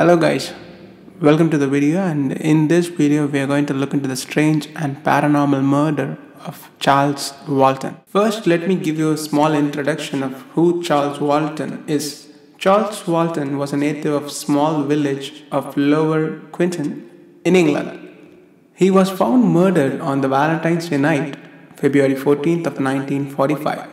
Hello guys, welcome to the video, and in this video we are going to look into the strange and paranormal murder of Charles Walton. First, let me give you a small introduction of who Charles Walton is. Charles Walton was a native of a small village of Lower Quinton in England. He was found murdered on the Valentine's Day night, February 14th of 1945,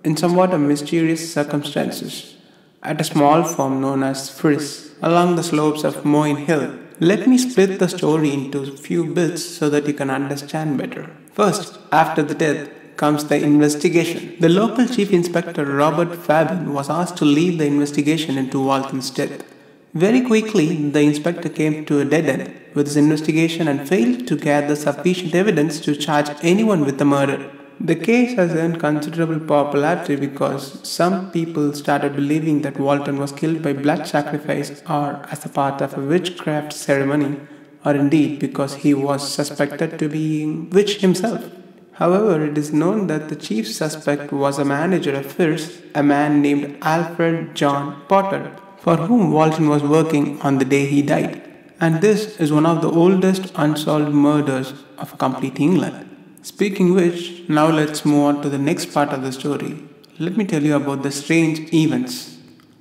in somewhat mysterious circumstances, at a small farm known as Friss, along the slopes of Moyne Hill. Let me split the story into a few bits so that you can understand better. First, after the death comes the investigation. The local chief inspector Robert Fabian was asked to lead the investigation into Walton's death. Very quickly, the inspector came to a dead end with his investigation and failed to gather sufficient evidence to charge anyone with the murder. The case has earned considerable popularity because some people started believing that Walton was killed by blood sacrifice or as a part of a witchcraft ceremony, or indeed because he was suspected to be a witch himself. However, it is known that the chief suspect was a manager of Friss, a man named Alfred John Potter, for whom Walton was working on the day he died. And this is one of the oldest unsolved murders of complete England. Speaking which, now let's move on to the next part of the story. Let me tell you about the strange events.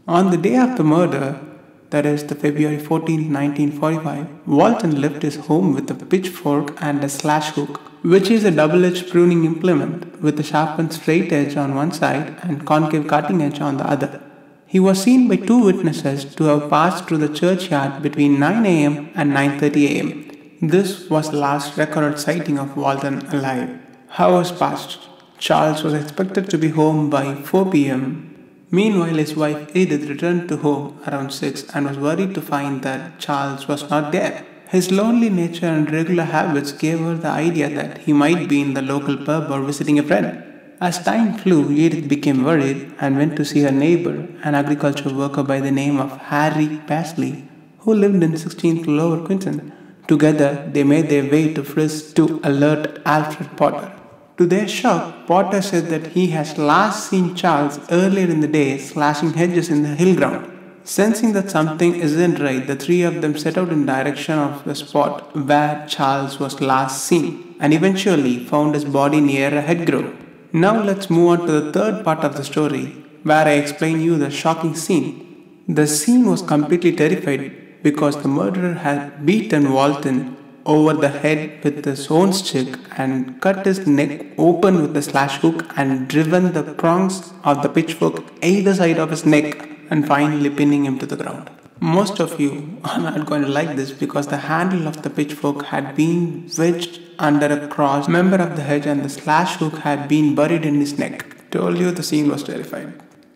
On the day of the murder, that is the February 14, 1945, Walton left his home with a pitchfork and a slash hook, which is a double-edged pruning implement with a sharpened straight edge on one side and concave cutting edge on the other. He was seen by two witnesses to have passed through the churchyard between 9 a.m. and 9:30 a.m. This was the last recorded sighting of Walton alive. Hours passed. Charles was expected to be home by 4 p.m. Meanwhile, his wife Edith returned to home around 6 and was worried to find that Charles was not there. His lonely nature and regular habits gave her the idea that he might be in the local pub or visiting a friend. As time flew, Edith became worried and went to see her neighbor, an agricultural worker by the name of Harry Pasley, who lived in 16th Lower Quinton. Together, they made their way to Friss to alert Alfred Potter. To their shock, Potter said that he has last seen Charles earlier in the day slashing hedges in the hill ground. Sensing that something isn't right, the three of them set out in direction of the spot where Charles was last seen and eventually found his body near a hedgerow. Now let's move on to the third part of the story, where I explain you the shocking scene. The scene was completely terrified because the murderer had beaten Walton over the head with his own stick and cut his neck open with the slash hook and driven the prongs of the pitchfork either side of his neck and finally pinning him to the ground. Most of you are not going to like this because the handle of the pitchfork had been wedged under a cross member of the hedge and the slash hook had been buried in his neck. Told you the scene was terrifying.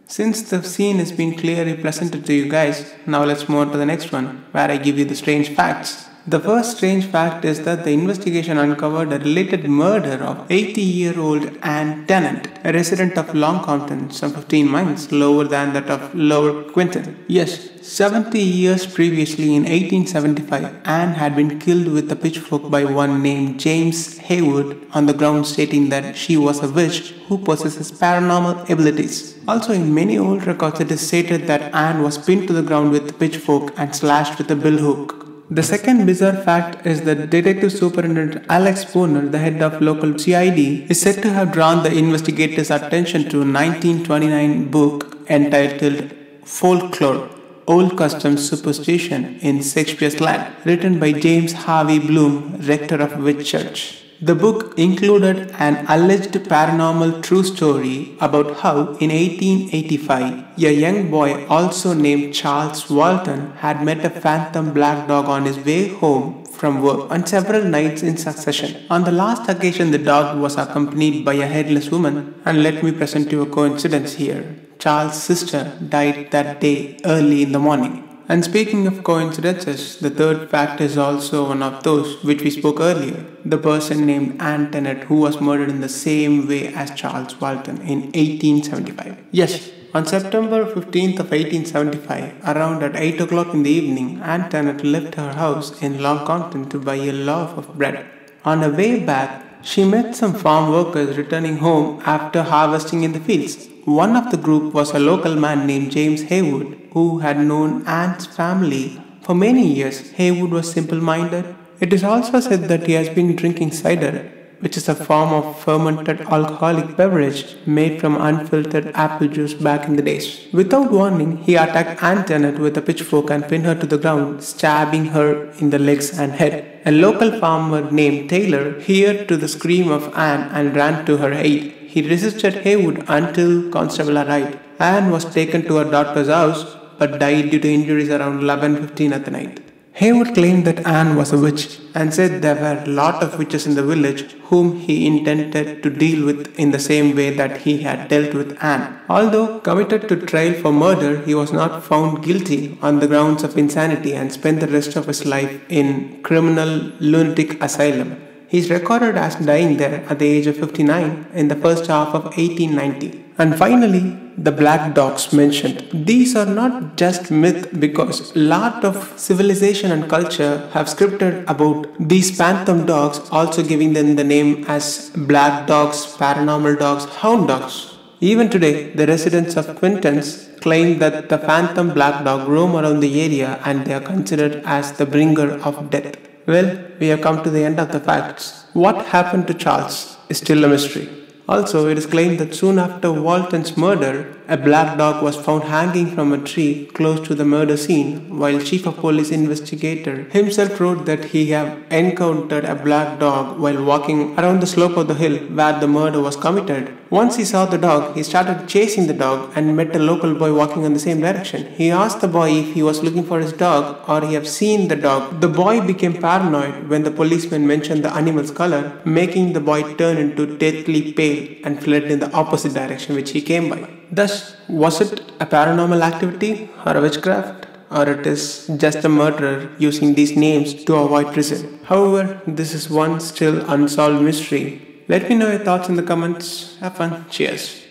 Since the scene has been clearly presented to you guys, now let's move on to the next one, where I give you the strange facts. The first strange fact is that the investigation uncovered a related murder of 80-year-old Anne Tennant, a resident of Long Compton, some 15 miles lower than that of Lower Quinton. Yes, 70 years previously in 1875, Anne had been killed with a pitchfork by one named James Haywood on the grounds stating that she was a witch who possesses paranormal abilities. Also, in many old records, it is stated that Anne was pinned to the ground with a pitchfork and slashed with a billhook. The second bizarre fact is that Detective Superintendent Alex Spooner, the head of local CID, is said to have drawn the investigators' attention to a 1929 book entitled Folklore, Old Customs Superstition in Shakespeare's Land, written by James Harvey Bloom, rector of Whitchurch. The book included an alleged paranormal true story about how in 1885, a young boy also named Charles Walton had met a phantom black dog on his way home from work on several nights in succession. On the last occasion, the dog was accompanied by a headless woman, and let me present you a coincidence here. Charles' sister died that day early in the morning. And speaking of coincidences, the third fact is also one of those which we spoke earlier. The person named Anne Tennant, who was murdered in the same way as Charles Walton in 1875. Yes, on September 15th of 1875, around at 8 o'clock in the evening, Anne Tennant left her house in Long Compton to buy a loaf of bread. On her way back, she met some farm workers returning home after harvesting in the fields. One of the group was a local man named James Haywood, who had known Anne's family For many years, Haywood was simple-minded. It is also said that he has been drinking cider, which is a form of fermented alcoholic beverage made from unfiltered apple juice back in the days. Without warning, he attacked Anne Janet with a pitchfork and pinned her to the ground, stabbing her in the legs and head. A local farmer named Taylor heard to the scream of Anne and ran to her aid. He resisted Haywood until Constable arrived. Anne was taken to her daughter's house but died due to injuries around 11:15 at the night. Haywood claimed that Anne was a witch and said there were a lot of witches in the village whom he intended to deal with in the same way that he had dealt with Anne. Although committed to trial for murder, he was not found guilty on the grounds of insanity and spent the rest of his life in criminal lunatic asylum. He is recorded as dying there at the age of 59 in the first half of 1890. And finally, the black dogs mentioned. These are not just myth because a lot of civilization and culture have scripted about these phantom dogs, also giving them the name as black dogs, paranormal dogs, hound dogs. Even today, the residents of Quintons claim that the phantom black dog roam around the area and they are considered as the bringer of death. Well, we have come to the end of the facts. What happened to Charles is still a mystery. Also, it is claimed that soon after Walton's murder, a black dog was found hanging from a tree close to the murder scene, while Chief of Police investigator himself wrote that he had encountered a black dog while walking around the slope of the hill where the murder was committed. Once he saw the dog, he started chasing the dog and met a local boy walking in the same direction. He asked the boy if he was looking for his dog or he had seen the dog. The boy became paranoid when the policeman mentioned the animal's color, making the boy turn into deathly pale and fled in the opposite direction which he came by. Thus, was it a paranormal activity or a witchcraft? Or it is just a murderer using these names to avoid prison? However, this is one still unsolved mystery. Let me know your thoughts in the comments. Have fun. Cheers.